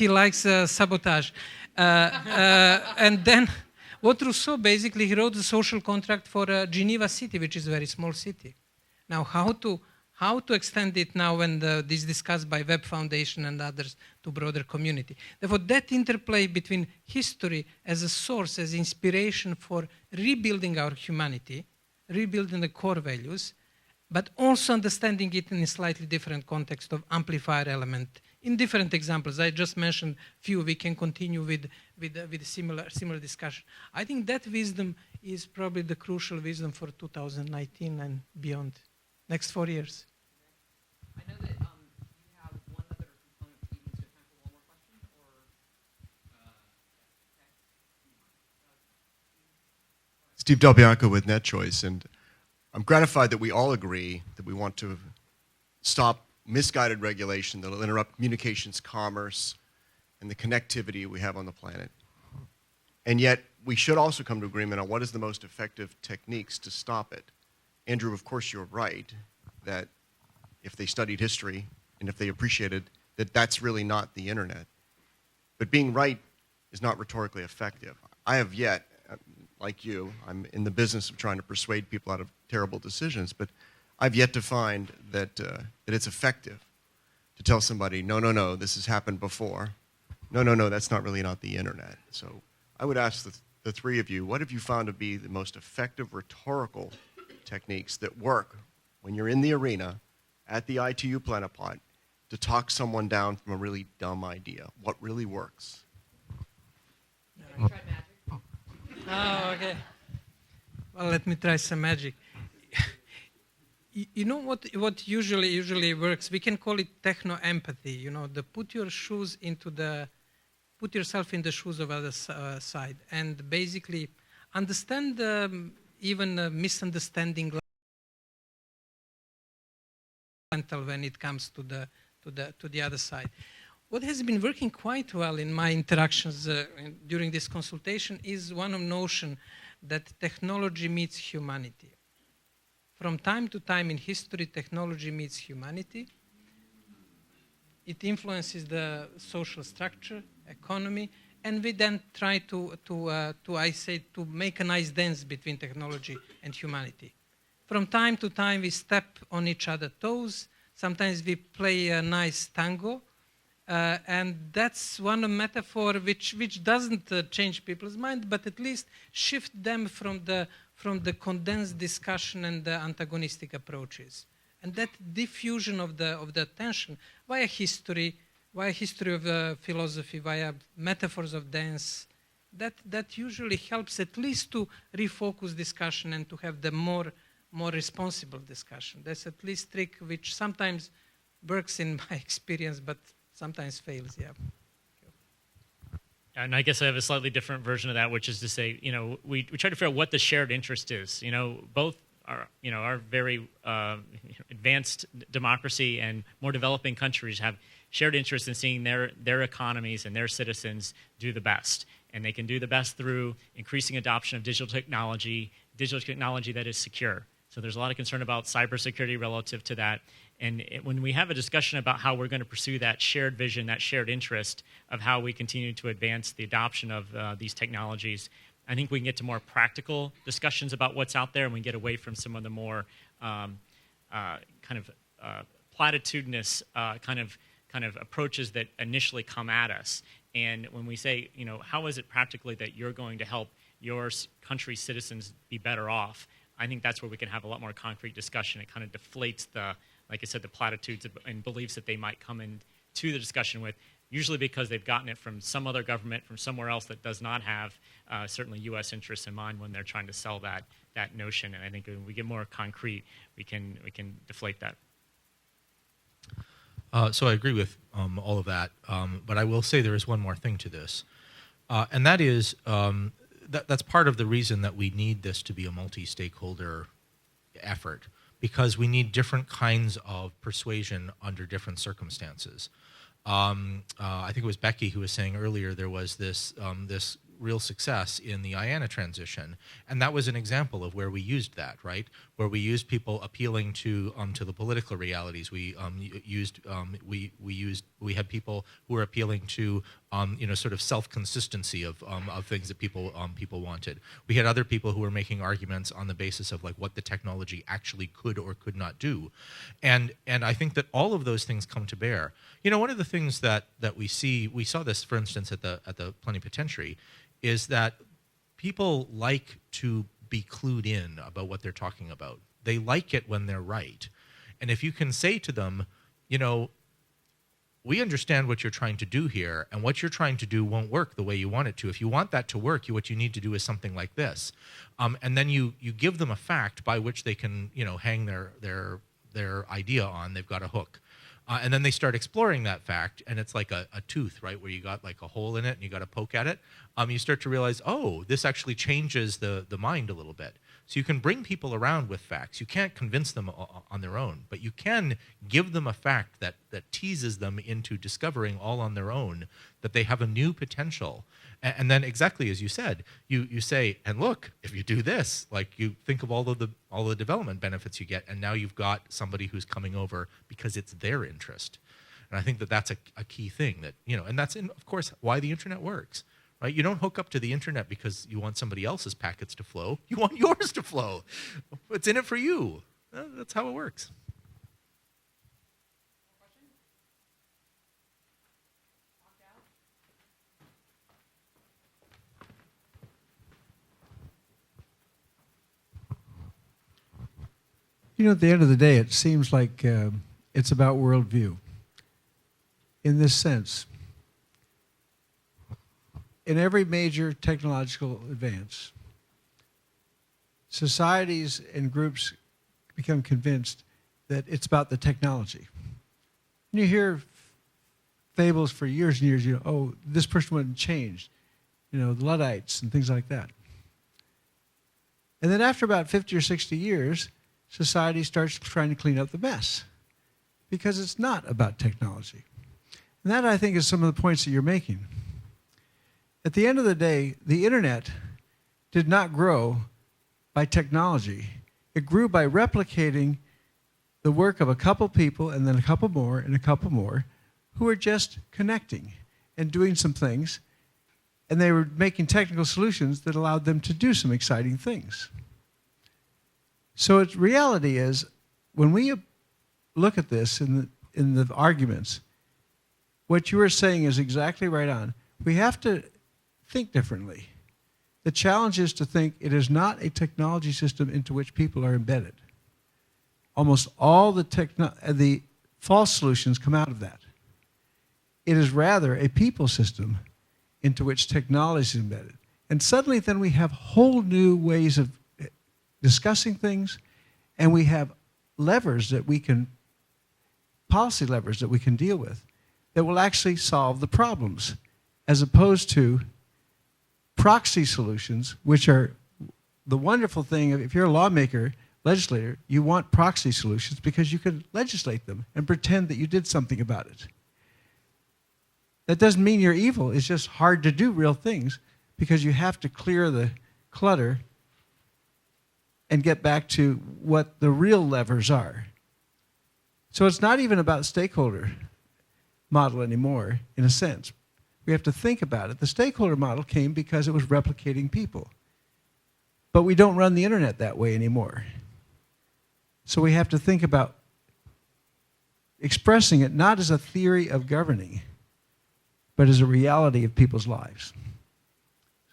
S2: likes sabotage. And then what Rousseau basically, he wrote the social contract for Geneva city, which is a very small city. Now, how to extend it now when this is discussed by Web Foundation and others to broader community. Therefore, that interplay between history as a source, as inspiration for rebuilding our humanity, rebuilding the core values, but also understanding it in a slightly different context of amplifier element. In different examples, I just mentioned few. We can continue with similar discussion. I think that wisdom is probably the crucial wisdom for 2019 and beyond, next 4 years.
S1: I know that you have one other component. Do you have time for one more question?
S6: Steve Del Bianco with NetChoice, and I'm gratified that we all agree that we want to stop misguided regulation that will interrupt communications, commerce, and the connectivity we have on the planet. And yet, we should also come to agreement on what is the most effective techniques to stop it. Andrew, of course, you're right that if they studied history and if they appreciated that that's really not the internet. But being right is not rhetorically effective. I have yet, like you, I'm in the business of trying to persuade people out of terrible decisions, but I've yet to find that it's effective to tell somebody, no, this has happened before. No, that's not the internet. So I would ask the 3 of you, what have you found to be the most effective rhetorical techniques that work when you're in the arena at the ITU Plenipot to talk someone down from a really dumb idea? What really works?
S1: Have you tried magic?
S2: Oh, okay. Well, let me try some magic. You know what usually works? We can call it techno-empathy. You know, put yourself in the shoes of other side. And basically, understand even misunderstanding when it comes to the other side. What has been working quite well in my interactions during this consultation is one of notion that technology meets humanity. From time to time in history, technology meets humanity. It influences the social structure, economy, and we then try to make a nice dance between technology and humanity. From time to time, we step on each other's toes. Sometimes we play a nice tango. And that's one metaphor which doesn't change people's mind, but at least shift them from the condensed discussion and the antagonistic approaches. And that diffusion of the tension via history of philosophy, via metaphors of dance, that usually helps at least to refocus discussion and to have the more responsible discussion. That's at least a trick which sometimes works in my experience, but sometimes fails, yeah.
S3: And I guess I have a slightly different version of that, which is to say, we try to figure out what the shared interest is. Both are very advanced democracy and more developing countries have shared interest in seeing their economies and their citizens do the best. And they can do the best through increasing adoption of digital technology that is secure. So there's a lot of concern about cybersecurity relative to that. And when we have a discussion about how we're going to pursue that shared vision, that shared interest of how we continue to advance the adoption of these technologies, I think we can get to more practical discussions about what's out there, and we get away from some of the more platitudinous kind of approaches that initially come at us. And when we say, how is it practically that you're going to help your country's citizens be better off, I think that's where we can have a lot more concrete discussion. It kind of deflates like I said, the platitudes and beliefs that they might come into the discussion with, usually because they've gotten it from some other government, from somewhere else that does not have certainly U.S. interests in mind when they're trying to sell that notion. And I think when we get more concrete, we can deflate that.
S4: So I agree with all of that, but I will say there is one more thing to this, and that is that's part of the reason that we need this to be a multi-stakeholder effort, because we need different kinds of persuasion under different circumstances. I think it was Becky who was saying earlier there was this real success in the IANA transition, and that was an example of where we used that, right? Where we used people appealing to the political realities. We had people who were appealing to sort of self-consistency of things that people wanted. We had other people who were making arguments on the basis of like what the technology actually could or could not do, and I think that all of those things come to bear. One of the things that we saw this, for instance, at the plenipotentiary, is that people like to be clued in about what they're talking about. They like it when they're right. And if you can say to them, we understand what you're trying to do here, and what you're trying to do won't work the way you want it to. If you want that to work, what you need to do is something like this. And then you give them a fact by which they can, hang their idea on. They've got a hook. And then they start exploring that fact, and it's like a tooth, right, where you got like a hole in it and you got to poke at it. You start to realize, oh, this actually changes the mind a little bit. So you can bring people around with facts. You can't convince them on their own, but you can give them a fact that teases them into discovering all on their own that they have a new potential. And then exactly as you said, you say, and look, if you do this, like you think of all the development benefits you get, and now you've got somebody who's coming over because it's their interest. And I think that that's a key thing that, and that's of course why the internet works. Right? You don't hook up to the internet because you want somebody else's packets to flow. You want yours to flow. It's in it for you. That's how it works.
S7: At the end of the day, it seems like it's about worldview. In this sense, in every major technological advance, societies and groups become convinced that it's about the technology. And you hear fables for years and years, oh, this person wouldn't change, the Luddites and things like that. And then after about 50 or 60 years, society starts trying to clean up the mess because it's not about technology. And that, I think, is some of the points that you're making. At the end of the day, the internet did not grow by technology. It grew by replicating the work of a couple people and then a couple more and a couple more who were just connecting and doing some things, and they were making technical solutions that allowed them to do some exciting things. So its reality is, when we look at this in the arguments, what you were saying is exactly right on. We have to think differently. The challenge is to think it is not a technology system into which people are embedded. Almost all the false solutions come out of that. It is rather a people system into which technology is embedded. And suddenly then we have whole new ways of discussing things, and we have levers that we can, policy levers that we can deal with that will actually solve the problems, as opposed to proxy solutions, which are the wonderful thing. If you're a lawmaker, legislator, you want proxy solutions because you can legislate them and pretend that you did something about it. That doesn't mean you're evil. It's just hard to do real things because you have to clear the clutter and get back to what the real levers are. So it's not even about stakeholder model anymore, in a sense. We have to think about it. The stakeholder model came because it was replicating people. But we don't run the internet that way anymore. So we have to think about expressing it not as a theory of governing, but as a reality of people's lives.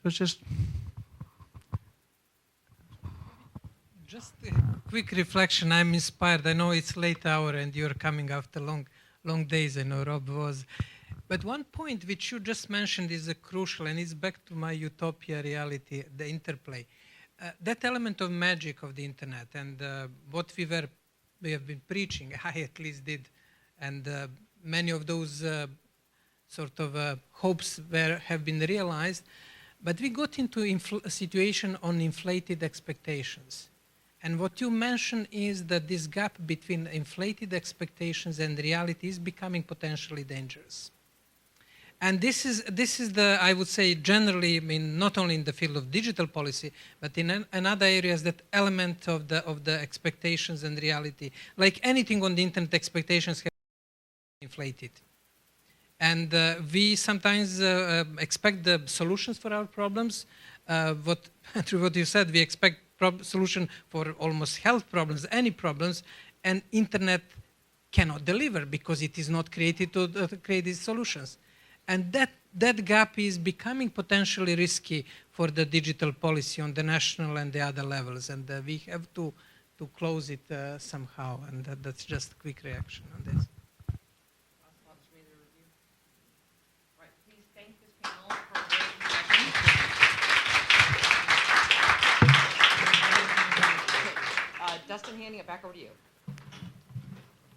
S7: So it's just
S2: a quick reflection. I'm inspired. I know it's late hour and you're coming after long days. I know Rob was. But one point which you just mentioned is crucial, and it's back to my utopia reality, the interplay. That element of magic of the internet and what we have been preaching, I at least did, and many of those hopes have been realized, but we got into a situation on inflated expectations. And what you mentioned is that this gap between inflated expectations and reality is becoming potentially dangerous. And this is the, I would say, generally, I mean, not only in the field of digital policy, but in other areas, that element of the expectations and reality, like anything on the internet, expectations have been inflated. And we sometimes expect the solutions for our problems. Through what you said, we expect solution for almost health problems, any problems, and internet cannot deliver because it is not created to create these solutions. And that gap is becoming potentially risky for the digital policy on the national and the other levels, and we have to close it somehow, and that's just a quick reaction on this.
S1: Right, please thank this panel for a great discussion. Dustin, handing it back over to you.